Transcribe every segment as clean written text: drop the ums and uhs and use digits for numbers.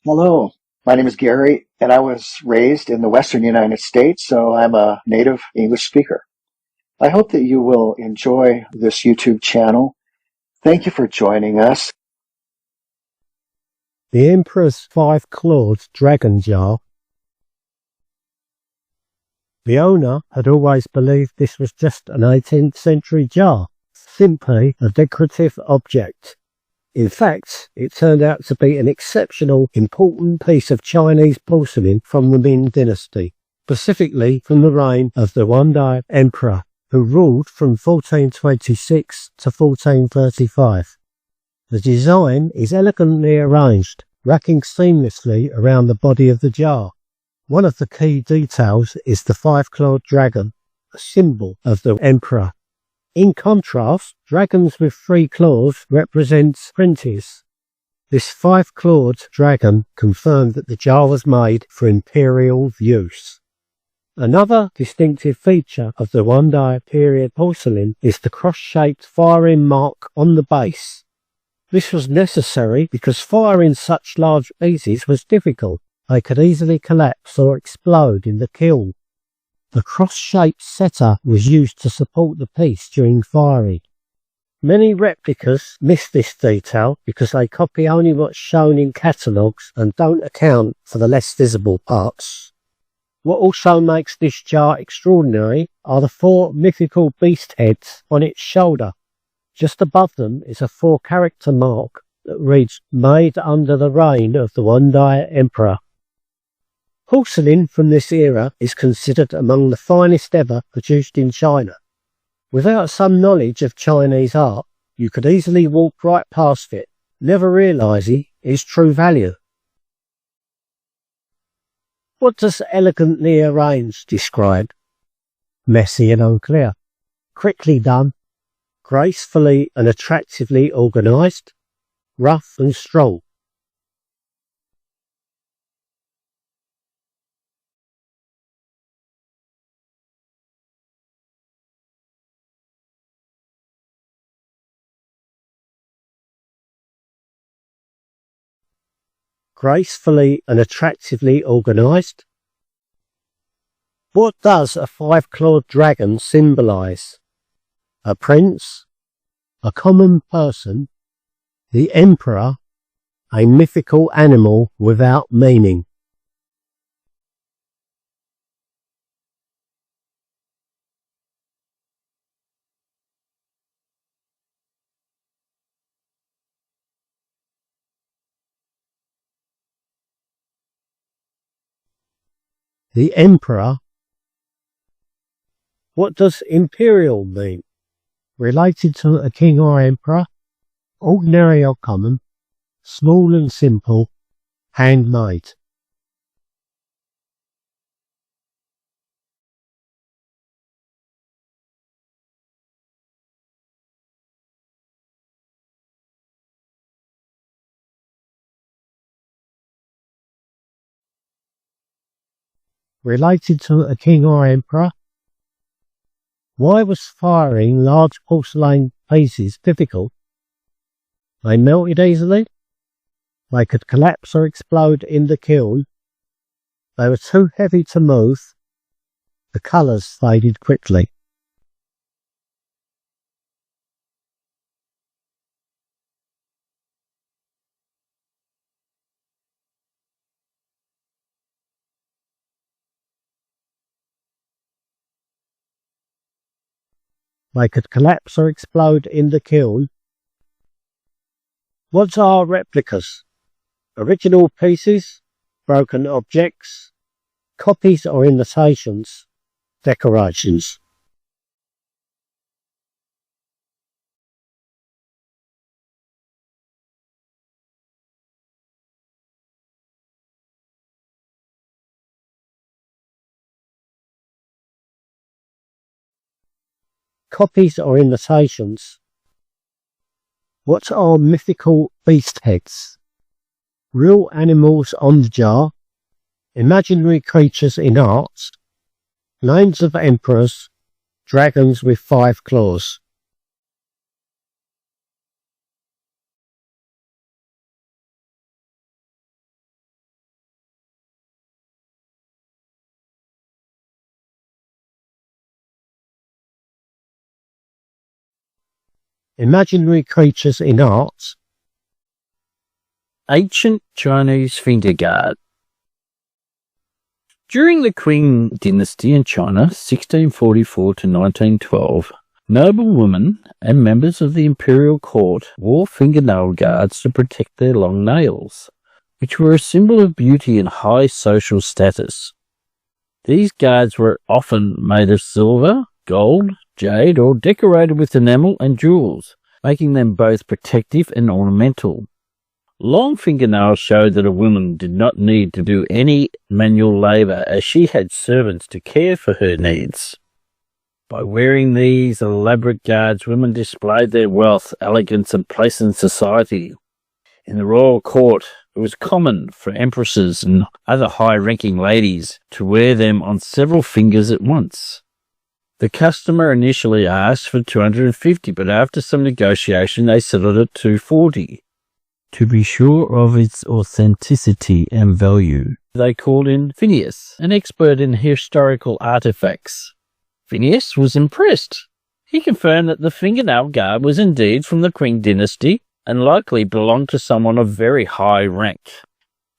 Hello, my name is Gary, and I was raised in the Western United States, so I'm a native English speaker. I hope that you will enjoy this YouTube channel. Thank you for joining us. The Emperor's five-clawed dragon jar. The owner had always believed this was just an 18th century jar, simply a decorative object. In fact, it turned out to be an exceptional, important piece of Chinese porcelain from the Ming dynasty, specifically from the reign of the One-Day Emperor, who ruled from 1426 to 1435. The design is elegantly arranged, racking seamlessly around the body of the jar. One of the key details is the five-clawed dragon, a symbol of the emperor. In contrast, dragons with three claws represent princes. This five-clawed dragon confirmed that the jar was made for imperial use. Another distinctive feature of the One-Day period porcelain is the cross-shaped firing mark on the base. This was necessary because firing such large pieces was difficult. They could easily collapse or explode in the kiln. The cross-shaped setter was used to support the piece during firing. Many replicas miss this detail because they copy only what's shown in catalogues and don't account for the less visible parts. What also makes this jar extraordinary are the four mythical beast heads on its shoulder. Just above them is a four-character mark that reads, "Made under the reign of the One-Day Emperor." Porcelain from this era is considered among the finest ever produced in China. Without some knowledge of Chinese art, you could easily walk right past it, never realising its true value. What does elegantly arranged describe? Messy and unclear. Quickly done. Gracefully and attractively organised. Rough and strong. Gracefully and attractively organised. What does a five-clawed dragon symbolise? A prince, a common person, the emperor, a mythical animal without meaning. The emperor. What does imperial mean? Related to a king or emperor, ordinary or common, small and simple, handmade. Related to a king or emperor. Why was firing large porcelain pieces difficult? They melted easily. They could collapse or explode in the kiln. They were too heavy to move. The colours faded quickly. They could collapse or explode in the kiln. What are replicas? Original pieces, broken objects, copies or imitations, decorations. Copies or imitations. What are mythical beast heads? Real animals on the jar, imaginary creatures in art, names of emperors, dragons with five claws. Imaginary creatures in art. Ancient Chinese finger guard. During the Qing dynasty in China, 1644 to 1912, noblewomen and members of the imperial court wore fingernail guards to protect their long nails, which were a symbol of beauty and high social status. These guards were often made of silver, gold, jade, or decorated with enamel and jewels, making them both protective and ornamental. Long fingernails showed that a woman did not need to do any manual labour, as she had servants to care for her needs. By wearing these elaborate guards, women displayed their wealth, elegance, and place in society. In the royal court, it was common for empresses and other high-ranking ladies to wear them on several fingers at once. The customer initially asked for $250, but after some negotiation they settled at $240. To be sure of its authenticity and value, they called in Phineas, an expert in historical artifacts. Phineas was impressed. He confirmed that the fingernail guard was indeed from the Qing dynasty and likely belonged to someone of very high rank.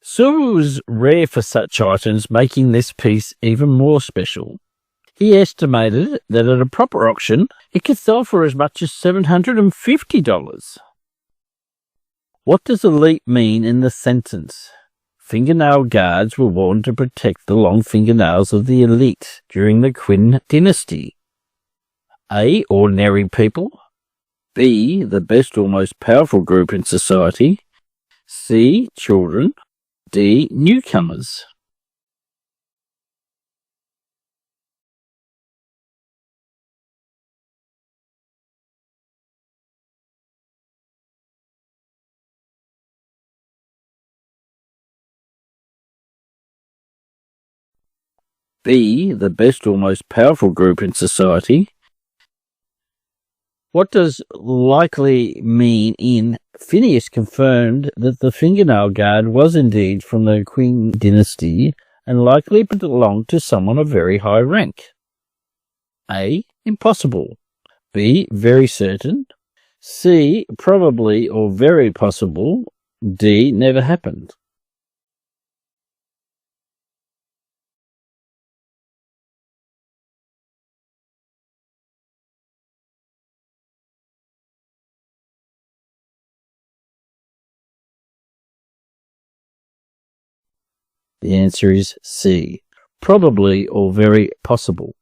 Silver was rare for such items, making this piece even more special. He estimated that at a proper auction, it could sell for as much as $750. What does elite mean in the sentence? Fingernail guards were worn to protect the long fingernails of the elite during the Qing dynasty. A. Ordinary people. B. The best or most powerful group in society. C. Children. D. Newcomers. B. The best or most powerful group in society. What does likely mean in? Phineas confirmed that the fingernail guard was indeed from the Qing dynasty and likely belonged to someone of very high rank. A. Impossible. B. Very certain. C. Probably or very possible. D. Never happened. The answer is C. Probably or very possible.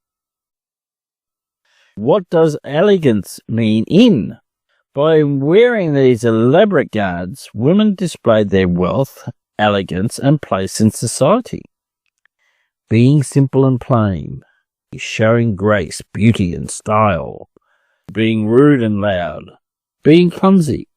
What does elegance mean in? By wearing these elaborate guards, women displayed their wealth, elegance, and place in society. Being simple and plain, showing grace, beauty, and style. Being rude and loud, being clumsy.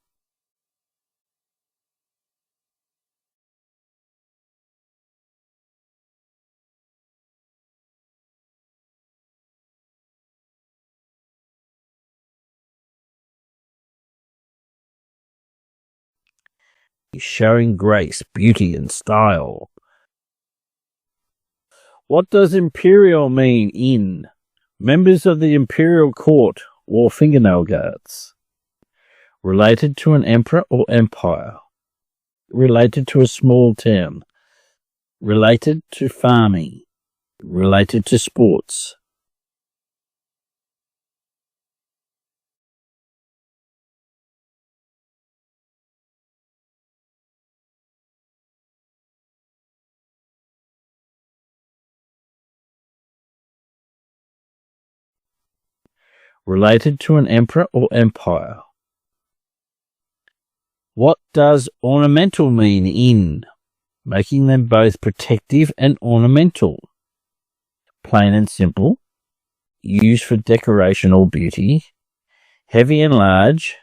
Showing grace, beauty, and style. What does imperial mean in? Members of the imperial court wore fingernail guards. Related to an emperor or empire. Related to a small town. Related to farming. Related to sports. Related to an emperor or empire. What does ornamental mean in? Making them both protective and ornamental. Plain and simple. Used for decoration or beauty. Heavy and large.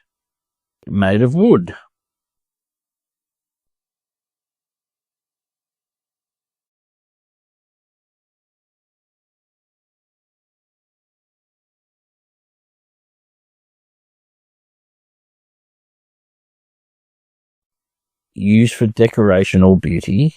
Made of wood. Used for decoration or beauty.